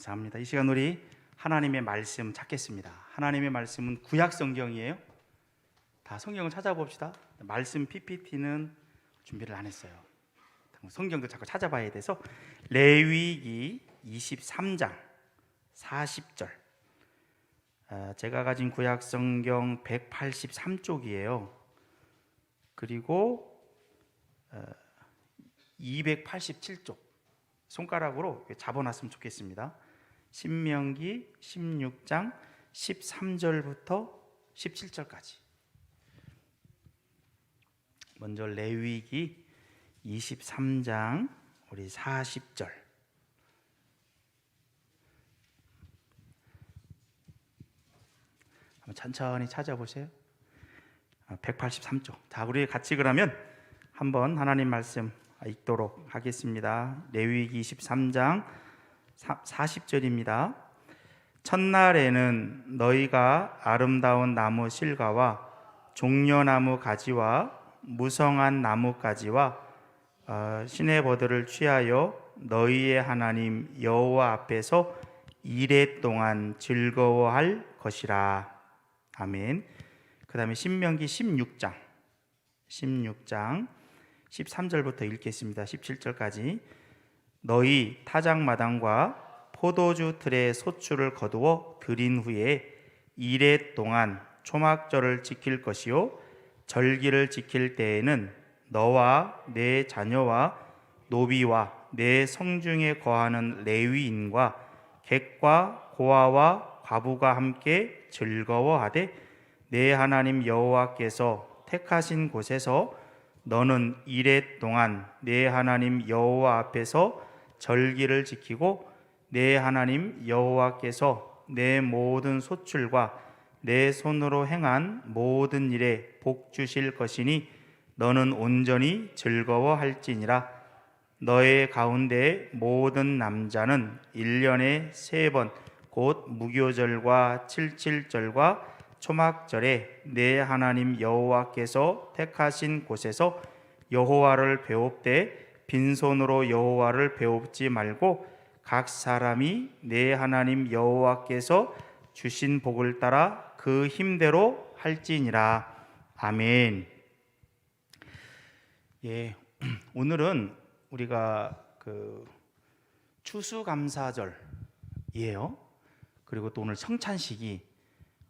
감사합니다. 이 시간 우리 하나님의 말씀 찾겠습니다. 하나님의 말씀은 구약 성경이에요. 다 성경을 찾아봅시다. 말씀 PPT는 준비를 안 했어요. 성경도 자꾸 찾아봐야 돼서 레위기 23장 40절. 제가 가진 구약 성경 183쪽이에요. 그리고 287쪽 손가락으로 잡아놨으면 좋겠습니다. 신명기 16장 13절부터 17절까지. 먼저 레위기 23장 우리 40절. 한번 천천히 찾아보세요. 183쪽. 자, 우리 같이 그러면 한번 하나님 말씀 읽도록 하겠습니다. 레위기 23장 40절입니다. 첫날에는 너희가 아름다운 나무 실과와 종려나무 가지와 무성한 나무가지와 시내버들을 취하여 너희의 하나님 여호와 앞에서 이레 동안 즐거워할 것이라. 아멘. 그 다음에 신명기 16장 13절부터 읽겠습니다. 17절까지. 너희 타작마당과 포도주 틀에 소출을 거두어 들인 후에 이레 동안 초막절을 지킬 것이요 절기를 지킬 때에는 너와 내 자녀와 노비와 내 성중에 거하는 레위인과 객과 고아와 과부가 함께 즐거워하되 내 하나님 여호와께서 택하신 곳에서 너는 이레 동안 내 하나님 여호와 앞에서 절기를 지키고 내 하나님 여호와께서 내 모든 소출과 내 손으로 행한 모든 일에 복 주실 것이니 너는 온전히 즐거워할지니라. 너의 가운데 모든 남자는 1년에 3번 곧 무교절과 칠칠절과 초막절에 내 하나님 여호와께서 택하신 곳에서 여호와를 배웁되 빈손으로 여호와를 배웁지 말고 각 사람이 내 하나님 여호와께서 주신 복을 따라 그 힘대로 할지니라. 아멘. 예, 오늘은 우리가 추수감사절이에요. 그리고 또 오늘 성찬식이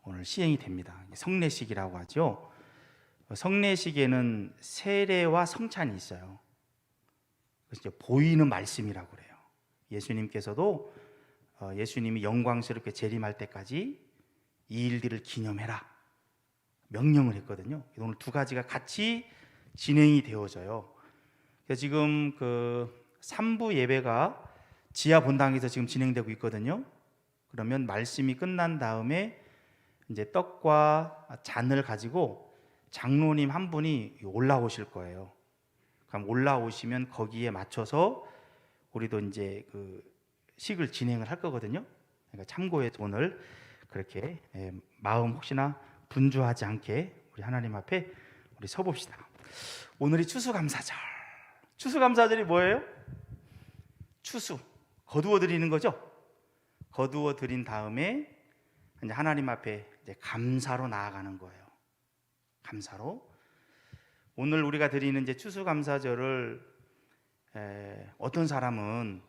오늘 시행이 됩니다. 성례식이라고 하죠. 성례식에는 세례와 성찬이 있어요. 그래서 보이는 말씀이라고 그래요. 예수님께서도 예수님이 영광스럽게 재림할 때까지 이 일들을 기념해라 명령을 했거든요. 오늘 두 가지가 같이 진행이 되어져요. 그래서 지금 3부 예배가 지하 본당에서 지금 진행되고 있거든요. 그러면 말씀이 끝난 다음에 이제 떡과 잔을 가지고 장로님 한 분이 올라오실 거예요. 그럼 올라오시면 거기에 맞춰서 우리도 이제 식을 진행을 할 거거든요. 그러니까 참고해서 오늘 그렇게 마음 혹시나 분주하지 않게 우리 하나님 앞에 우리 서봅시다. 오늘이 추수감사절. 추수감사절이 뭐예요? 추수, 거두어 드리는 거죠. 거두어 드린 다음에 이제 하나님 앞에 이제 감사로 나아가는 거예요. 감사로. 오늘 우리가 드리는 이제 추수감사절을 어떤 사람은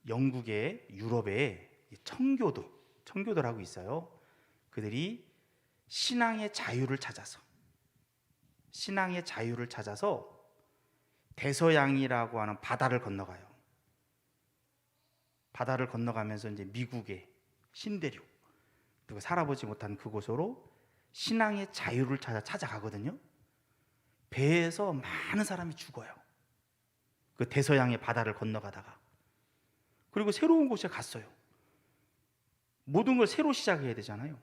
영국에, 유럽에 청교도라고 있어요. 그들이 신앙의 자유를 찾아서 대서양이라고 하는 바다를 건너가요. 바다를 건너가면서 이제 미국의 신대륙, 그리고 살아보지 못한 그곳으로 신앙의 자유를 찾아가거든요. 배에서 많은 사람이 죽어요. 그 대서양의 바다를 건너가다가. 그리고 새로운 곳에 갔어요. 모든 걸 새로 시작해야 되잖아요.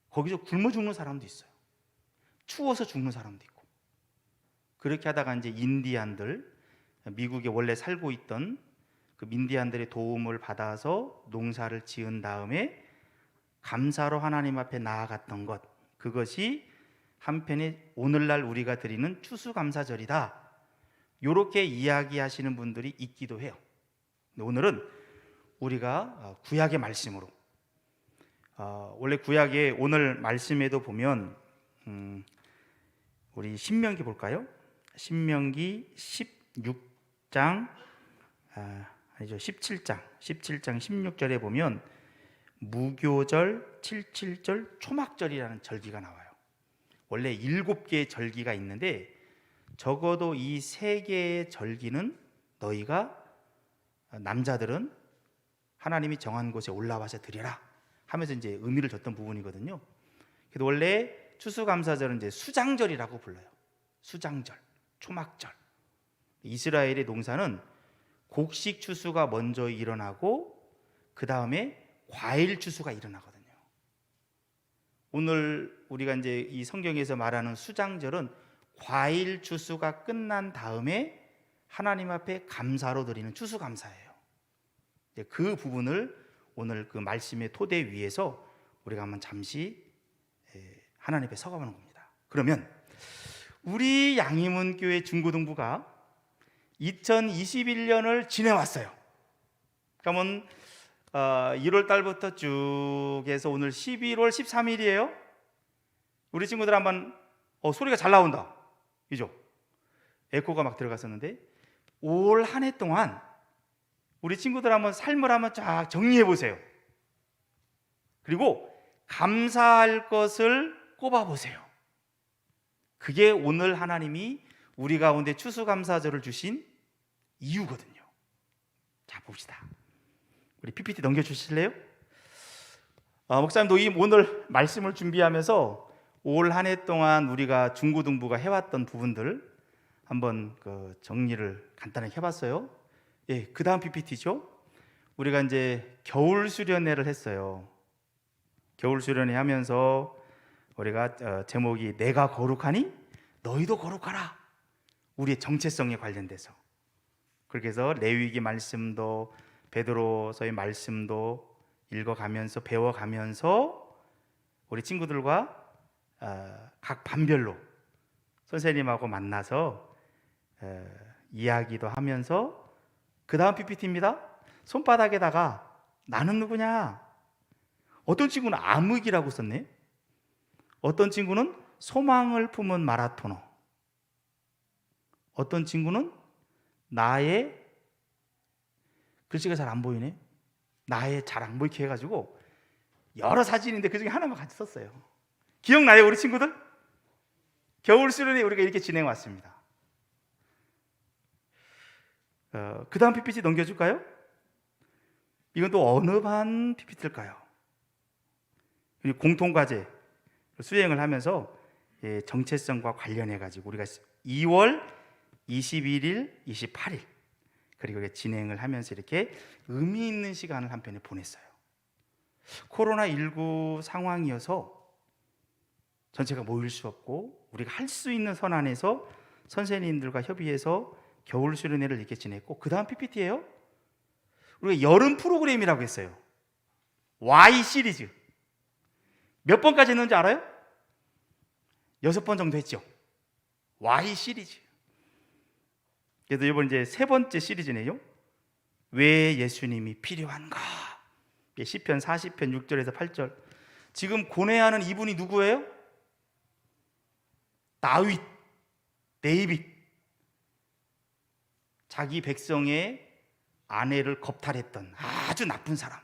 거기서 굶어 죽는 사람도 있어요. 추워서 죽는 사람도 있고. 그렇게 하다가 이제 인디안들, 미국에 원래 살고 있던 그 인디안들의 도움을 받아서 농사를 지은 다음에 감사로 하나님 앞에 나아갔던 것, 그것이 한편에 오늘날 우리가 드리는 추수감사절이다. 이렇게 이야기하시는 분들이 있기도 해요. 오늘은 우리가 구약의 말씀으로, 원래 구약의 오늘 말씀에도 보면 우리 신명기 볼까요? 신명기 16장 아니죠, 17장 16절에 보면 무교절, 77절, 초막절이라는 절기가 나와요. 원래 7개의 절기가 있는데 적어도 이 3개의 절기는 너희가, 남자들은 하나님이 정한 곳에 올라와서 드려라 하면서 이제 의미를 줬던 부분이거든요. 그래도 원래 추수감사절은 이제 수장절이라고 불러요. 수장절, 초막절. 이스라엘의 농사는 곡식 추수가 먼저 일어나고 그 다음에 과일 추수가 일어나거든요. 오늘 우리가 이제 이 성경에서 말하는 수장절은 과일 추수가 끝난 다음에 하나님 앞에 감사로 드리는 추수감사예요. 그 부분을 오늘 그 말씀의 토대 위에서 우리가 한번 잠시 하나님 앞에 서가보는 겁니다. 그러면 우리 양희문교회 중고등부가 2021년을 지내왔어요. 그러면 1월 달부터 쭉 해서 오늘 11월 13일이에요. 우리 친구들 한번 소리가 잘 나온다, 이죠? 에코가 막 들어갔었는데 올 한 해 동안 우리 친구들 한번 삶을 한번 쫙 정리해 보세요. 그리고 감사할 것을 꼽아 보세요. 그게 오늘 하나님이 우리 가운데 추수감사절을 주신 이유거든요. 자, 봅시다. 우리 PPT 넘겨주실래요? 목사님도 오늘 말씀을 준비하면서 올 한 해 동안 우리가 중고등부가 해왔던 부분들 한번 정리를 간단하게 해봤어요. 예, 그 다음 PPT죠. 우리가 이제 겨울 수련회를 했어요. 겨울 수련회 하면서 우리가 제목이 내가 거룩하니 너희도 거룩하라. 우리의 정체성에 관련돼서 그렇게 해서 레위기 말씀도 베드로서의 말씀도 읽어가면서 배워가면서 우리 친구들과 각 반별로 선생님하고 만나서 이야기도 하면서 그 다음 PPT입니다. 손바닥에다가 나는 누구냐? 어떤 친구는 암흑이라고 썼네. 어떤 친구는 소망을 품은 마라토너. 어떤 친구는 나의, 글씨가 잘 안 보이네. 나의 잘 안 보이게 해가지고 여러 사진인데 그 중에 하나만 같이 썼어요. 기억나요, 우리 친구들? 겨울 수련회 우리가 이렇게 진행해 왔습니다. 그 다음 PPT 넘겨줄까요? 이건 또 어느 반 PPT일까요? 공통과제 수행을 하면서 정체성과 관련해가지고 우리가 2월 21일, 28일 그리고 진행을 하면서 이렇게 의미 있는 시간을 한편에 보냈어요. 코로나19 상황이어서 전체가 모일 수 없고 우리가 할 수 있는 선 안에서 선생님들과 협의해서 겨울 수련회를 이렇게 지냈고, 그 다음 PPT예요. 우리가 여름 프로그램이라고 했어요. Y 시리즈 몇 번까지 했는지 알아요? 6번 정도 했죠. Y 시리즈. 그래서 이번 이제 3번째 시리즈네요. 왜 예수님이 필요한가? 시편 40편 6절에서 8절. 지금 고뇌하는 이분이 누구예요? 다윗, 데이빗. 자기 백성의 아내를 겁탈했던 아주 나쁜 사람,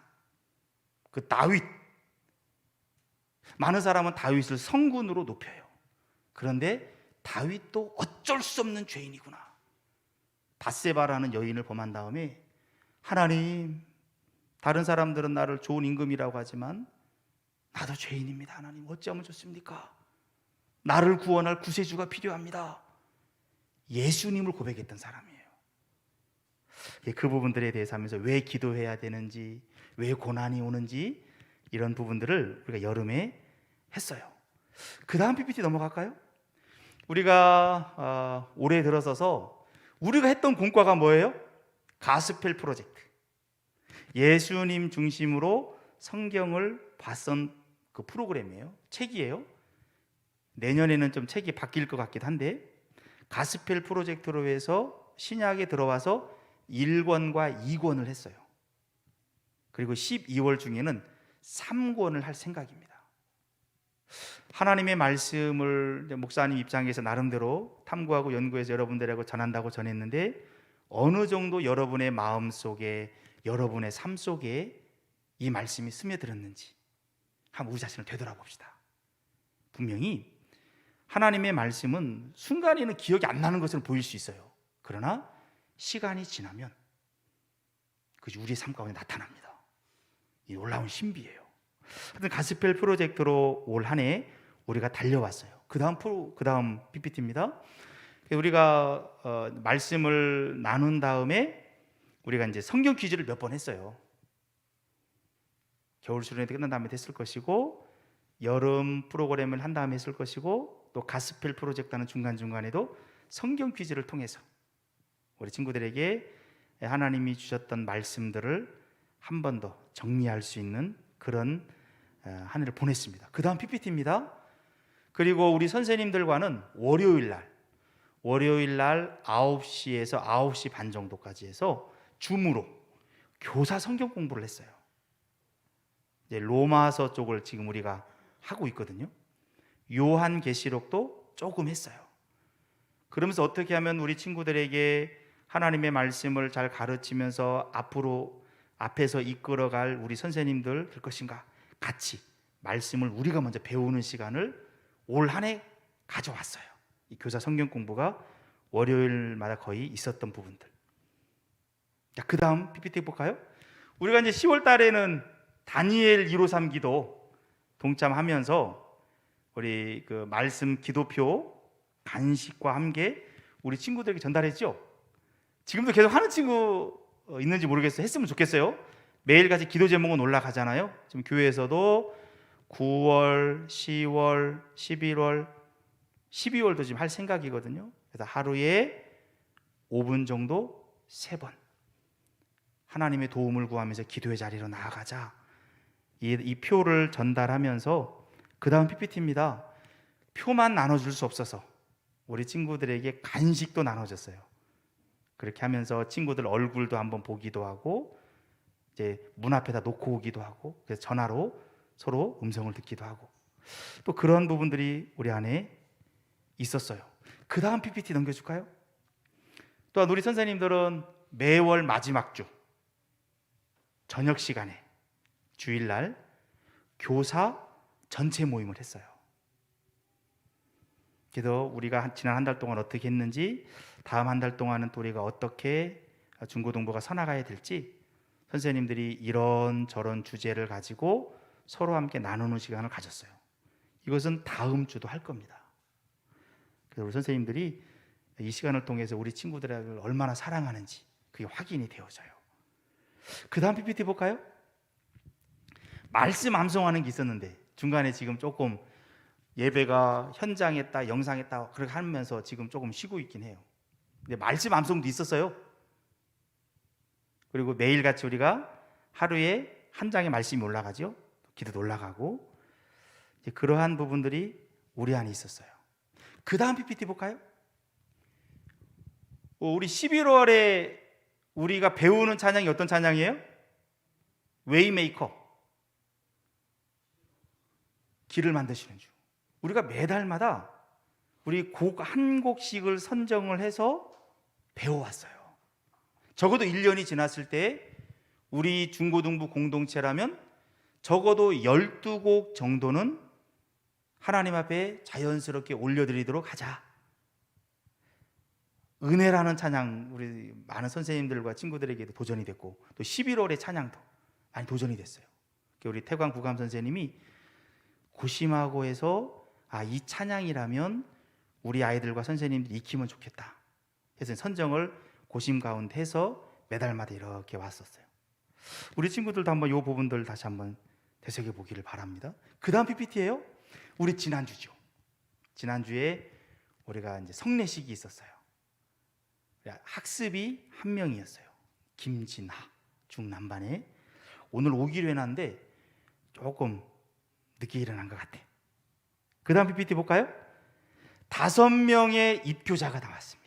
그 다윗. 많은 사람은 다윗을 성군으로 높여요. 그런데 다윗도 어쩔 수 없는 죄인이구나. 바세바라는 여인을 범한 다음에 하나님, 다른 사람들은 나를 좋은 임금이라고 하지만 나도 죄인입니다. 하나님, 어찌하면 좋습니까? 나를 구원할 구세주가 필요합니다. 예수님을 고백했던 사람이에요. 그 부분들에 대해서 하면서 왜 기도해야 되는지, 왜 고난이 오는지, 이런 부분들을 우리가 여름에 했어요. 그 다음 PPT 넘어갈까요? 우리가 올해 들어서서 우리가 했던 공과가 뭐예요? 가스펠 프로젝트. 예수님 중심으로 성경을 봤던 그 프로그램이에요. 책이에요. 내년에는 좀 책이 바뀔 것 같기도 한데, 가스펠 프로젝트로 해서 신약에 들어와서 1권과 2권을 했어요. 그리고 12월 중에는 3권을 할 생각입니다. 하나님의 말씀을 목사님 입장에서 나름대로 탐구하고 연구해서 여러분들하고 전한다고 전했는데, 어느 정도 여러분의 마음 속에, 여러분의 삶 속에 이 말씀이 스며들었는지 한번 우리 자신을 되돌아봅시다. 분명히 하나님의 말씀은 순간에는 기억이 안 나는 것으로 보일 수 있어요. 그러나 시간이 지나면 그것이 우리의 삶 가운데 나타납니다. 이 놀라운 신비예요. 하여튼 가스펠 프로젝트로 올 한 해 우리가 달려왔어요. 그 다음 PPT입니다. 우리가 말씀을 나눈 다음에 우리가 이제 성경 퀴즈를 몇 번 했어요. 겨울 수련회 끝난 다음에 했을 것이고, 여름 프로그램을 한 다음에 했을 것이고, 또 가스펠 프로젝트는 중간중간에도 성경 퀴즈를 통해서 우리 친구들에게 하나님이 주셨던 말씀들을 한 번 더 정리할 수 있는 그런 한 해를 보냈습니다. 그 다음 PPT입니다. 그리고 우리 선생님들과는 월요일 날 9시에서 9시 반 정도까지 해서 줌으로 교사 성경 공부를 했어요. 이제 로마서 쪽을 지금 우리가 하고 있거든요. 요한계시록도 조금 했어요. 그러면서 어떻게 하면 우리 친구들에게 하나님의 말씀을 잘 가르치면서 앞에서 이끌어갈 우리 선생님들 될 것인가, 같이 말씀을 우리가 먼저 배우는 시간을 올 한 해 가져왔어요. 이 교사 성경 공부가 월요일마다 거의 있었던 부분들. 자, 그 다음 PPT 볼까요? 우리가 이제 10월 달에는 다니엘 153 기도 동참하면서 우리 그 말씀 기도표 간식과 함께 우리 친구들에게 전달했죠. 지금도 계속 하는 친구 있는지 모르겠어요. 했으면 좋겠어요. 매일같이 기도 제목은 올라가잖아요. 지금 교회에서도 9월, 10월, 11월, 12월도 지금 할 생각이거든요. 그래서 하루에 5분 정도 3번 하나님의 도움을 구하면서 기도의 자리로 나아가자. 이 표를 전달하면서, 그 다음 PPT입니다. 표만 나눠줄 수 없어서 우리 친구들에게 간식도 나눠줬어요. 그렇게 하면서 친구들 얼굴도 한번 보기도 하고, 이제 문 앞에다 놓고 오기도 하고, 그래서 전화로 서로 음성을 듣기도 하고, 또 그런 부분들이 우리 안에 있었어요. 그 다음 PPT 넘겨줄까요? 또한 우리 선생님들은 매월 마지막 주 저녁 시간에 주일날 교사 전체 모임을 했어요. 그래서 우리가 지난 한 달 동안 어떻게 했는지, 다음 한 달 동안은 또 우리가 어떻게 중고등부가 서나가야 될지 선생님들이 이런저런 주제를 가지고 서로 함께 나누는 시간을 가졌어요. 이것은 다음 주도 할 겁니다. 그래서 우리 선생님들이 이 시간을 통해서 우리 친구들을 얼마나 사랑하는지 그게 확인이 되어져요. 그 다음 PPT 볼까요? 말씀 암송하는 게 있었는데 중간에 지금 조금 예배가 현장했다 영상했다 그렇게 하면서 지금 조금 쉬고 있긴 해요. 근데 말씀 암송도 있었어요. 그리고 매일같이 우리가 하루에 한 장의 말씀이 올라가죠. 기도도 올라가고, 이제 그러한 부분들이 우리 안에 있었어요. 그 다음 PPT 볼까요? 우리 11월에 우리가 배우는 찬양이 어떤 찬양이에요? 웨이메이커, 길을 만드시는 주. 우리가 매달마다 우리 곡 한 곡씩을 선정을 해서 배워왔어요. 적어도 1년이 지났을 때 우리 중고등부 공동체라면 적어도 12곡 정도는 하나님 앞에 자연스럽게 올려드리도록 하자. 은혜라는 찬양, 우리 많은 선생님들과 친구들에게도 도전이 됐고, 또 11월의 찬양도 많이 도전이 됐어요. 우리 태광 구감 선생님이 고심하고 해서 이 찬양이라면 우리 아이들과 선생님들이 익히면 좋겠다 해서 선정을 고심 가운데 해서 매달마다 이렇게 왔었어요. 우리 친구들도 한번 이 부분들 다시 한번 되새겨 보기를 바랍니다. 그 다음 PPT예요. 우리 지난주죠. 지난주에 우리가 이제 성례식이 있었어요. 학습이 한 명이었어요. 김진하 중남반에. 오늘 오기로 해놨는데 조금 늦게 일어난 것 같아. 그 다음 PPT 볼까요? 5명의 입교자가 나왔습니다.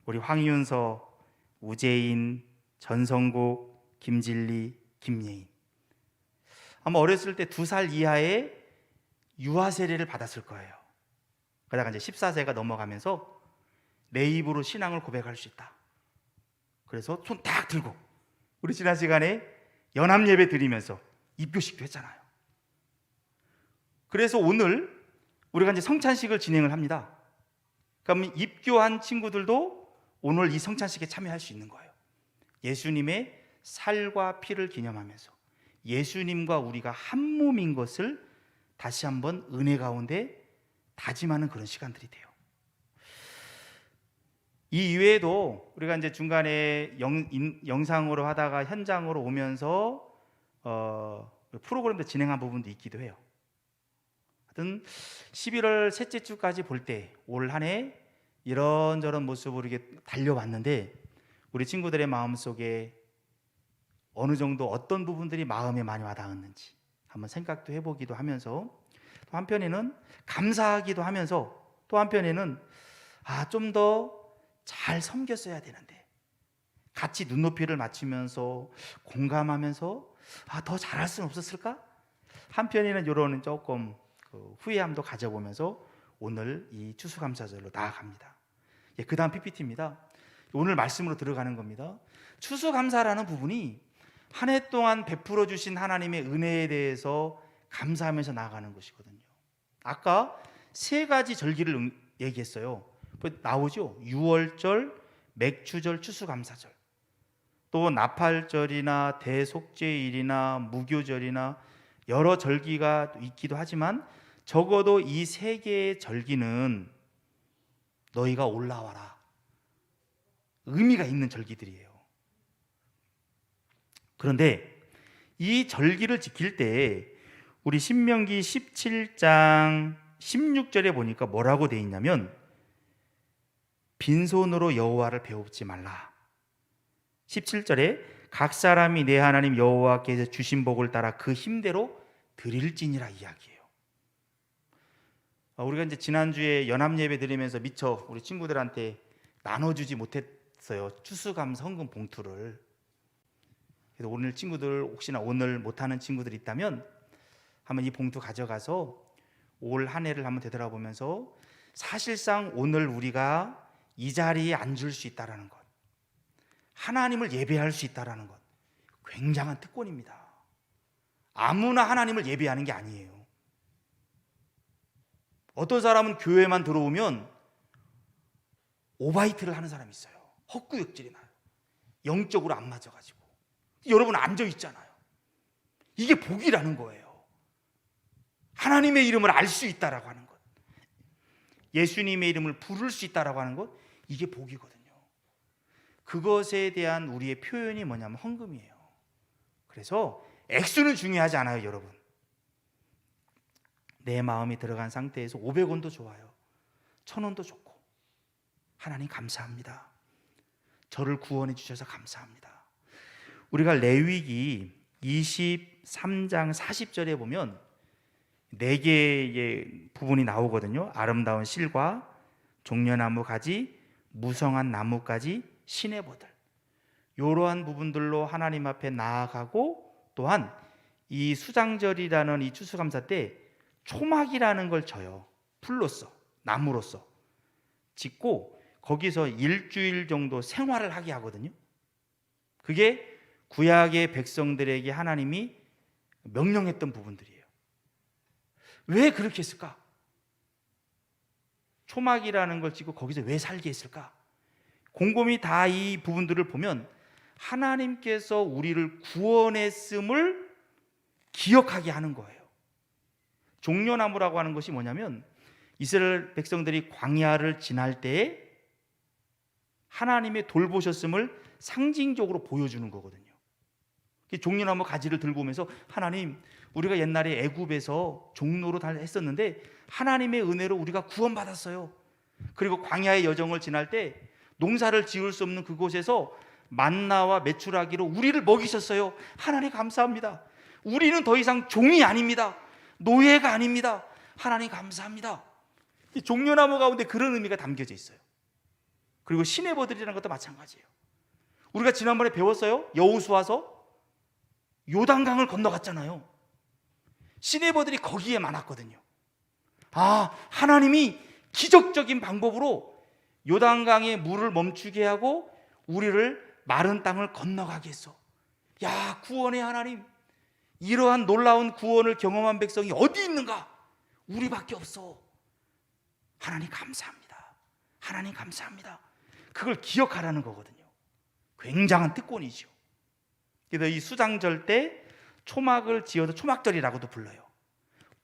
우리 황윤서, 우재인, 전성국, 김진리, 김예인. 아마 어렸을 때 2살 이하의 유아 세례를 받았을 거예요. 그러다가 이제 14세가 넘어가면서 내 입으로 신앙을 고백할 수 있다. 그래서 손 딱 들고 우리 지난 시간에 연합 예배 드리면서 입교식도 했잖아요. 그래서 오늘 우리가 이제 성찬식을 진행을 합니다. 그러면 입교한 친구들도 오늘 이 성찬식에 참여할 수 있는 거예요. 예수님의 살과 피를 기념하면서 예수님과 우리가 한 몸인 것을 다시 한번 은혜 가운데 다짐하는 그런 시간들이 돼요. 이 이외에도 우리가 이제 중간에 영상으로 하다가 현장으로 오면서 프로그램도 진행한 부분도 있기도 해요. 하여튼 11월 셋째 주까지 볼 때 올 한 해 이런저런 모습으로 이렇게 달려왔는데 우리 친구들의 마음속에 어느 정도 어떤 부분들이 마음에 많이 와닿았는지 한번 생각도 해보기도 하면서 또 한편에는 감사하기도 하면서 또 한편에는 좀 더 잘 섬겼어야 되는데 같이 눈높이를 맞추면서 공감하면서 더 잘할 수는 없었을까? 한편에는 이런 조금 후회함도 가져보면서 오늘 이 추수감사절로 나아갑니다. 그 다음 PPT입니다. 오늘 말씀으로 들어가는 겁니다. 추수감사라는 부분이 한 해 동안 베풀어 주신 하나님의 은혜에 대해서 감사하면서 나아가는 것이거든요. 아까 3가지 절기를 얘기했어요. 나오죠. 유월절, 맥추절, 추수감사절. 또 나팔절이나 대속죄일이나 무교절이나 여러 절기가 있기도 하지만 적어도 이 3개의 절기는 너희가 올라와라, 의미가 있는 절기들이에요. 그런데 이 절기를 지킬 때 우리 신명기 17장 16절에 보니까 뭐라고 돼 있냐면 빈손으로 여호와를 배웁지 말라. 17절에 각 사람이 내 하나님 여호와께서 주신 복을 따라 그 힘대로 드릴지니라 이야기해요. 우리가 이제 지난주에 연합 예배 드리면서 미처 우리 친구들한테 나눠주지 못했어요. 추수감사 헌금 봉투를. 그래서 오늘 친구들 혹시나 오늘 못하는 친구들 있다면 한번 이 봉투 가져가서 올 한 해를 한번 되돌아보면서 사실상 오늘 우리가 이 자리에 앉을 수 있다라는 것, 하나님을 예배할 수 있다라는 것, 굉장한 특권입니다. 아무나 하나님을 예배하는 게 아니에요. 어떤 사람은 교회만 들어오면 오바이트를 하는 사람이 있어요. 헛구역질이 나요. 영적으로 안 맞아가지고. 여러분 앉아 있잖아요. 이게 복이라는 거예요. 하나님의 이름을 알 수 있다라고 하는 것, 예수님의 이름을 부를 수 있다라고 하는 것, 이게 복이거든요. 그것에 대한 우리의 표현이 뭐냐면 헌금이에요. 그래서 액수는 중요하지 않아요, 여러분. 내 마음이 들어간 상태에서 500원도 좋아요. 1000원도 좋고. 하나님 감사합니다. 저를 구원해 주셔서 감사합니다. 우리가 레위기 23장 40절에 보면 4개의 부분이 나오거든요. 아름다운 실과 종려나무 가지, 무성한 나무까지, 시내버들, 이러한 부분들로 하나님 앞에 나아가고, 또한 이 수장절이라는 이 추수감사 때 초막이라는 걸 져요. 풀로서, 나무로서 짓고 거기서 일주일 정도 생활을 하게 하거든요. 그게 구약의 백성들에게 하나님이 명령했던 부분들이에요. 왜 그렇게 했을까? 초막이라는 걸 짓고 거기서 왜 살게 했을까? 곰곰이 다 이 부분들을 보면 하나님께서 우리를 구원했음을 기억하게 하는 거예요. 종려나무라고 하는 것이 뭐냐면 이스라엘 백성들이 광야를 지날 때에 하나님의 돌보셨음을 상징적으로 보여주는 거거든요. 종려나무 가지를 들고 오면서 하나님, 우리가 옛날에 애굽에서 종로로 했었는데 하나님의 은혜로 우리가 구원받았어요. 그리고 광야의 여정을 지날 때 농사를 지을 수 없는 그곳에서 만나와 메추라기로 우리를 먹이셨어요. 하나님 감사합니다. 우리는 더 이상 종이 아닙니다. 노예가 아닙니다. 하나님 감사합니다. 이 종려나무 가운데 그런 의미가 담겨져 있어요. 그리고 시내버들이라는 것도 마찬가지예요. 우리가 지난번에 배웠어요. 여호수아서 요단강을 건너갔잖아요. 시내버들이 거기에 많았거든요. 아, 하나님이 기적적인 방법으로 요단강의 물을 멈추게 하고 우리를 마른 땅을 건너가게 했어. 야, 구원의 하나님, 이러한 놀라운 구원을 경험한 백성이 어디 있는가? 우리밖에 없어. 하나님 감사합니다. 하나님 감사합니다. 그걸 기억하라는 거거든요. 굉장한 특권이죠. 그래서 이 수장절 때 초막을 지어서 초막절이라고도 불러요.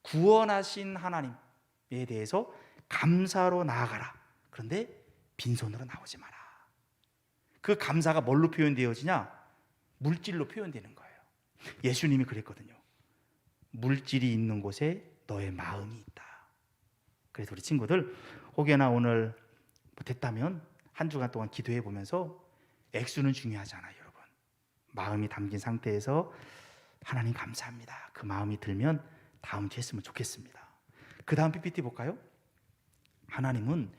구원하신 하나님에 대해서 감사로 나아가라. 그런데 빈손으로 나오지 마라. 그 감사가 뭘로 표현되어지냐? 물질로 표현되는 거예요. 예수님이 그랬거든요. 물질이 있는 곳에 너의 마음이 있다. 그래서 우리 친구들 혹여나 오늘 됐다면 한 주간 동안 기도해 보면서 액수는 중요하잖아요, 여러분. 마음이 담긴 상태에서 하나님 감사합니다. 그 마음이 들면 다음 주 했으면 좋겠습니다. 그 다음 PPT 볼까요? 하나님은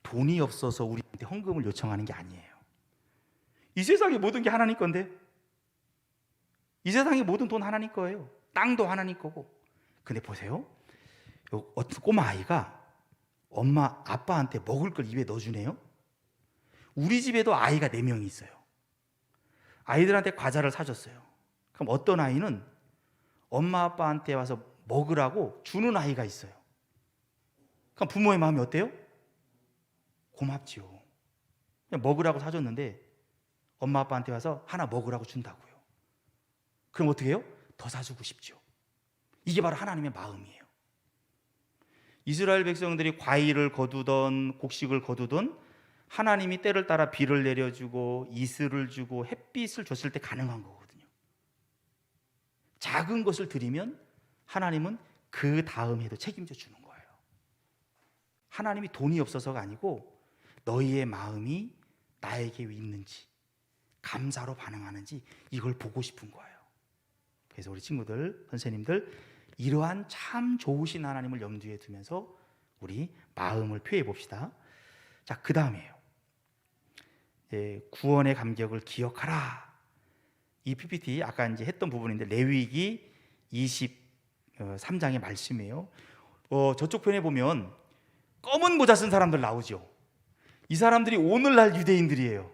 돈이 없어서 우리한테 헌금을 요청하는 게 아니에요. 이 세상의 모든 게 하나님 건데, 이 세상의 모든 돈 하나님 거예요. 땅도 하나님 거고. 근데 보세요, 어떤 꼬마 아이가 엄마 아빠한테 먹을 걸 입에 넣어주네요. 우리 집에도 아이가 4명이 있어요. 아이들한테 과자를 사줬어요. 그럼 어떤 아이는 엄마 아빠한테 와서 먹으라고 주는 아이가 있어요. 그럼 부모의 마음이 어때요? 고맙지요. 그냥 먹으라고 사줬는데 엄마 아빠한테 와서 하나 먹으라고 준다고요. 그럼 어떻게 해요? 더 사주고 싶죠. 이게 바로 하나님의 마음이에요. 이스라엘 백성들이 과일을 거두던 곡식을 거두던 하나님이 때를 따라 비를 내려주고 이슬을 주고 햇빛을 줬을 때 가능한 거거든요. 작은 것을 드리면 하나님은 그 다음 해도 책임져 주는 거예요. 하나님이 돈이 없어서가 아니고 너희의 마음이 나에게 있는지 감사로 반응하는지 이걸 보고 싶은 거예요. 그래서 우리 친구들, 선생님들 이러한 참 좋으신 하나님을 염두에 두면서 우리 마음을 표해 봅시다. 자, 그 다음에요. 구원의 감격을 기억하라. 이 PPT 아까 이제 했던 부분인데 레위기 23장의 말씀이에요. 저쪽 편에 보면 검은 모자 쓴 사람들 나오죠. 이 사람들이 오늘날 유대인들이에요.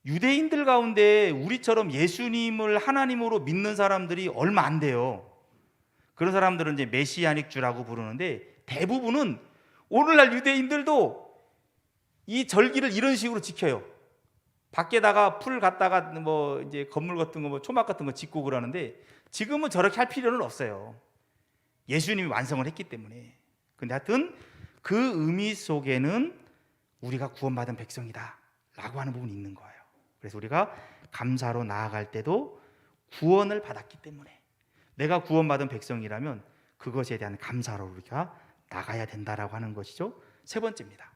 유대인들 가운데 우리처럼 예수님을 하나님으로 믿는 사람들이 얼마 안 돼요. 그런 사람들은 이제 메시아닉주라고 부르는데 대부분은 오늘날 유대인들도 이 절기를 이런 식으로 지켜요. 밖에다가 풀 갖다가 뭐 이제 건물 같은 거, 뭐 초막 같은 거 짓고 그러는데 지금은 저렇게 할 필요는 없어요. 예수님이 완성을 했기 때문에. 근데 하여튼 그 의미 속에는 우리가 구원받은 백성이다 라고 하는 부분이 있는 거예요. 그래서 우리가 감사로 나아갈 때도 구원을 받았기 때문에 내가 구원받은 백성이라면 그것에 대한 감사로 우리가 나가야 된다라고 하는 것이죠. 세 번째입니다.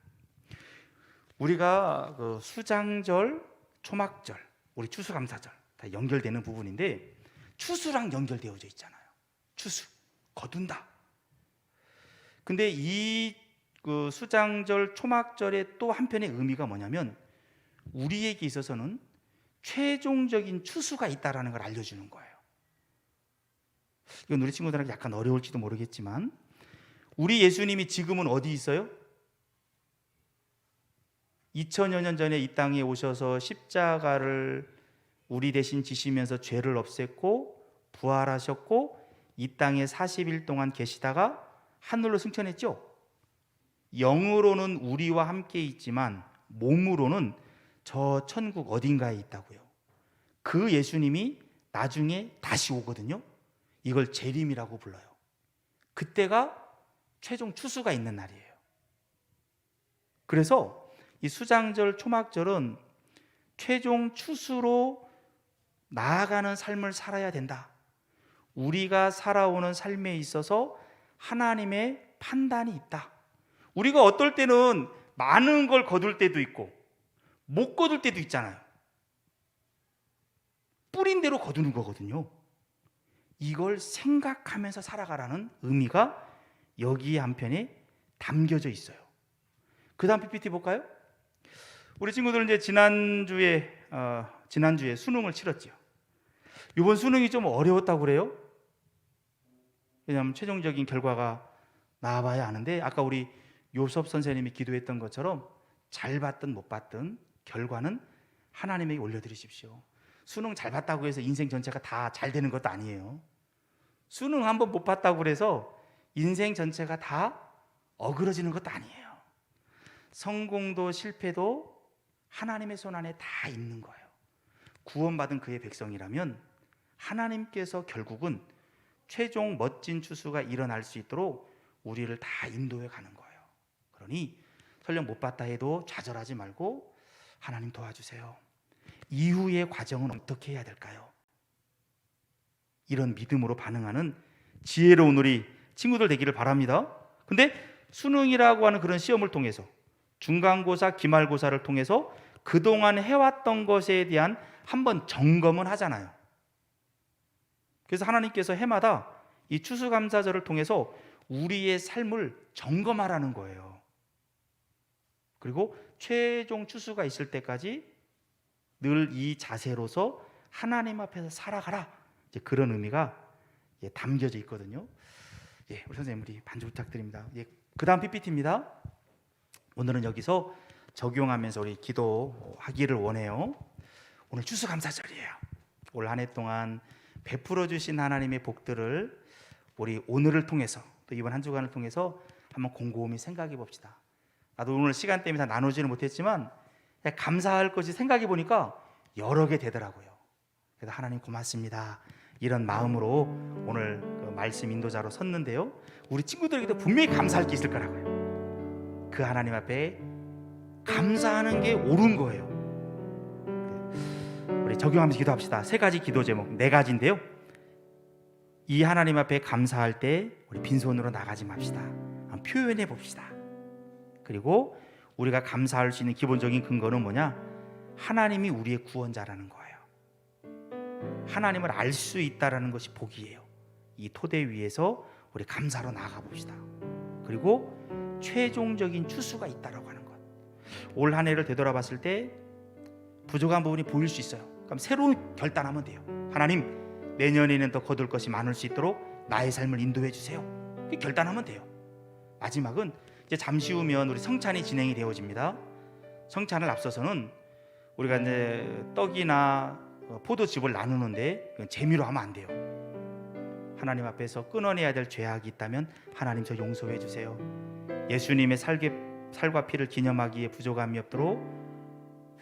우리가 그 수장절, 초막절, 우리 추수감사절 다 연결되는 부분인데 추수랑 연결되어져 있잖아요. 추수, 거둔다. 근데 이 그 수장절, 초막절의 또 한편의 의미가 뭐냐면 우리에게 있어서는 최종적인 추수가 있다라는 걸 알려주는 거예요. 이건 우리 친구들에게 약간 어려울지도 모르겠지만 우리 예수님이 지금은 어디 있어요? 2000여 년 전에 이 땅에 오셔서 십자가를 우리 대신 지시면서 죄를 없앴고 부활하셨고 이 땅에 40일 동안 계시다가 하늘로 승천했죠. 영으로는 우리와 함께 있지만 몸으로는 저 천국 어딘가에 있다고요. 그 예수님이 나중에 다시 오거든요. 이걸 재림이라고 불러요. 그때가 최종 추수가 있는 날이에요. 그래서 이 수장절, 초막절은 최종 추수로 나아가는 삶을 살아야 된다. 우리가 살아오는 삶에 있어서 하나님의 판단이 있다. 우리가 어떨 때는 많은 걸 거둘 때도 있고 못 거둘 때도 있잖아요. 뿌린 대로 거두는 거거든요. 이걸 생각하면서 살아가라는 의미가 여기 한편에 담겨져 있어요. 그 다음 PPT 볼까요? 우리 친구들은 이제 지난주에 수능을 치렀죠. 이번 수능이 좀 어려웠다고 그래요? 왜냐하면 최종적인 결과가 나와봐야 아는데, 아까 우리 요섭 선생님이 기도했던 것처럼 잘 봤든 못 봤든 결과는 하나님에게 올려드리십시오. 수능 잘 봤다고 해서 인생 전체가 다 잘 되는 것도 아니에요. 수능 한번 못 봤다고 해서 인생 전체가 다 어그러지는 것도 아니에요. 성공도 실패도 하나님의 손 안에 다 있는 거예요. 구원받은 그의 백성이라면 하나님께서 결국은 최종 멋진 추수가 일어날 수 있도록 우리를 다 인도해 가는 거예요. 그러니 설령 못 봤다 해도 좌절하지 말고 하나님 도와주세요. 이후의 과정은 어떻게 해야 될까요? 이런 믿음으로 반응하는 지혜로운 우리 친구들 되기를 바랍니다. 근데 수능이라고 하는 그런 시험을 통해서, 중간고사, 기말고사를 통해서 그동안 해왔던 것에 대한 한번 점검은 하잖아요. 그래서 하나님께서 해마다 이 추수감사절을 통해서 우리의 삶을 점검하라는 거예요. 그리고 최종 추수가 있을 때까지 늘 이 자세로서 하나님 앞에서 살아가라, 이제 그런 의미가 담겨져 있거든요. 우리 선생님, 우리 반주 부탁드립니다. 그 다음 PPT입니다. 오늘은 여기서 적용하면서 우리 기도하기를 원해요. 오늘 추수감사절이에요. 올 한 해 동안 베풀어 주신 하나님의 복들을 우리 오늘을 통해서, 또 이번 한 주간을 통해서 한번 곰곰이 생각해 봅시다. 나도 오늘 시간 때문에 다 나누지는 못했지만 감사할 것이 생각해 보니까 여러 개 되더라고요. 그래서 하나님 고맙습니다, 이런 마음으로 오늘 그 말씀 인도자로 섰는데요. 우리 친구들에게도 분명히 감사할 게 있을 거라고요. 그 하나님 앞에 감사하는 게 옳은 거예요. 우리 적용하면서 기도합시다. 세 가지 기도 제목, 네 가지인데요. 이 하나님 앞에 감사할 때 우리 빈손으로 나가지 맙시다. 한번 표현해 봅시다. 그리고 우리가 감사할 수 있는 기본적인 근거는 뭐냐? 하나님이 우리의 구원자라는 거예요. 하나님을 알 수 있다라는 것이 복이에요. 이 토대 위에서 우리 감사로 나아가 봅시다. 그리고 최종적인 추수가 있다라고 하는 것. 올 한 해를 되돌아봤을 때 부족한 부분이 보일 수 있어요. 그럼 새로운 결단하면 돼요. 하나님, 내년에는 더 거둘 것이 많을 수 있도록 나의 삶을 인도해 주세요. 결단하면 돼요. 마지막은 이제 잠시 후면 우리 성찬이 진행이 되어집니다. 성찬을 앞서서는 우리가 이제 떡이나 포도즙을 나누는데 그건 재미로 하면 안 돼요. 하나님 앞에서 끊어내야 될 죄악이 있다면 하나님 저 용서해 주세요. 예수님의 살과 피를 기념하기에 부족함이 없도록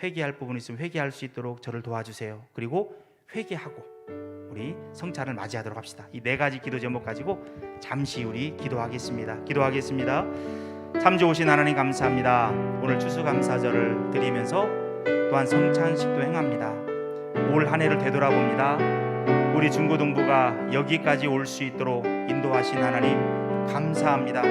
회개할 부분이 있으면 회개할 수 있도록 저를 도와주세요. 그리고 회개하고 우리 성찬을 맞이하도록 합시다. 이 네 가지 기도 제목 가지고 잠시 우리 기도하겠습니다. 기도하겠습니다. 참 좋으신 하나님 감사합니다. 오늘 추수감사절을 드리면서 또한 성찬식도 행합니다. 올 한 해를 되돌아봅니다. 우리 중고등부가 여기까지 올 수 있도록 인도하신 하나님 감사합니다.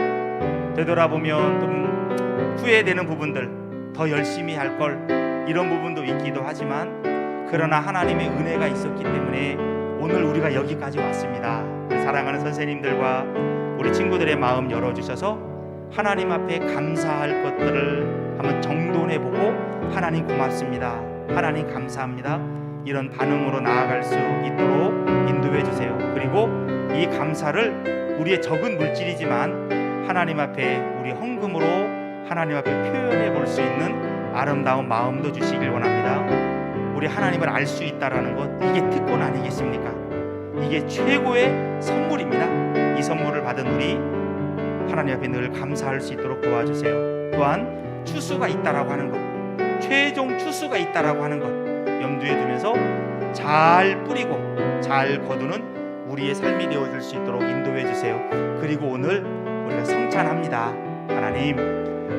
되돌아보면 좀 후회되는 부분들, 더 열심히 할 걸, 이런 부분도 있기도 하지만 그러나 하나님의 은혜가 있었기 때문에 오늘 우리가 여기까지 왔습니다. 사랑하는 선생님들과 우리 친구들의 마음 열어주셔서 하나님 앞에 감사할 것들을 한번 정돈해보고 하나님 고맙습니다, 하나님 감사합니다, 이런 반응으로 나아갈 수 있도록 인도해 주세요. 그리고 이 감사를 우리의 적은 물질이지만 하나님 앞에 우리 헌금으로 하나님 앞에 표현해 볼 수 있는 아름다운 마음도 주시길 원합니다. 우리 하나님을 알 수 있다라는 것, 이게 특권 아니겠습니까? 이게 최고의 선물입니다. 이 선물을 받은 우리 하나님 앞에 늘 감사할 수 있도록 도와주세요. 또한 추수가 있다라고 하는 것, 최종 추수가 있다라고 하는 것 염두에 두면서 잘 뿌리고 잘 거두는 우리의 삶이 되어줄 수 있도록 인도해 주세요. 그리고 오늘 우리가 성찬합니다. 하나님,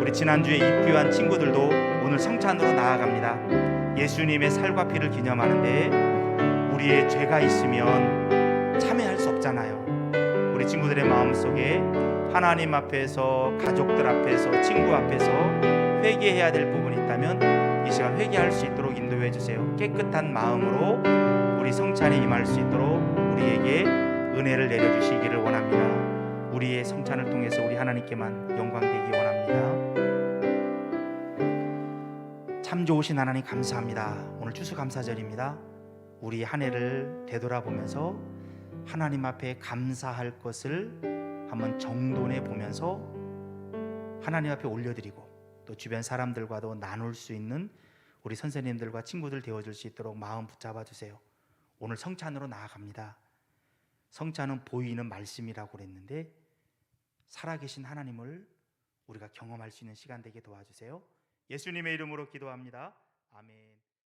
우리 지난주에 입교한 친구들도 오늘 성찬으로 나아갑니다. 예수님의 살과 피를 기념하는데 우리의 죄가 있으면 참여할 수 없잖아요. 우리 친구들의 마음속에 하나님 앞에서, 가족들 앞에서, 친구 앞에서 회개해야 될 부분이 있다면 이 시간 회개할 수 있도록 인도해 주세요. 깨끗한 마음으로 우리 성찬에 임할 수 있도록 우리에게 은혜를 내려주시기를 원합니다. 우리의 성찬을 통해서 우리 하나님께만 영광되기 원합니다. 참 좋으신 하나님 감사합니다. 오늘 추수감사절입니다. 우리 한 해를 되돌아보면서 하나님 앞에 감사할 것을 한번 정돈해 보면서 하나님 앞에 올려드리고 또 주변 사람들과도 나눌 수 있는 우리 선생님들과 친구들 되어줄 수 있도록 마음 붙잡아 주세요. 오늘 성찬으로 나아갑니다. 성찬은 보이는 말씀이라고 그랬는데 살아계신 하나님을 우리가 경험할 수 있는 시간 되게 도와주세요. 예수님의 이름으로 기도합니다. 아멘.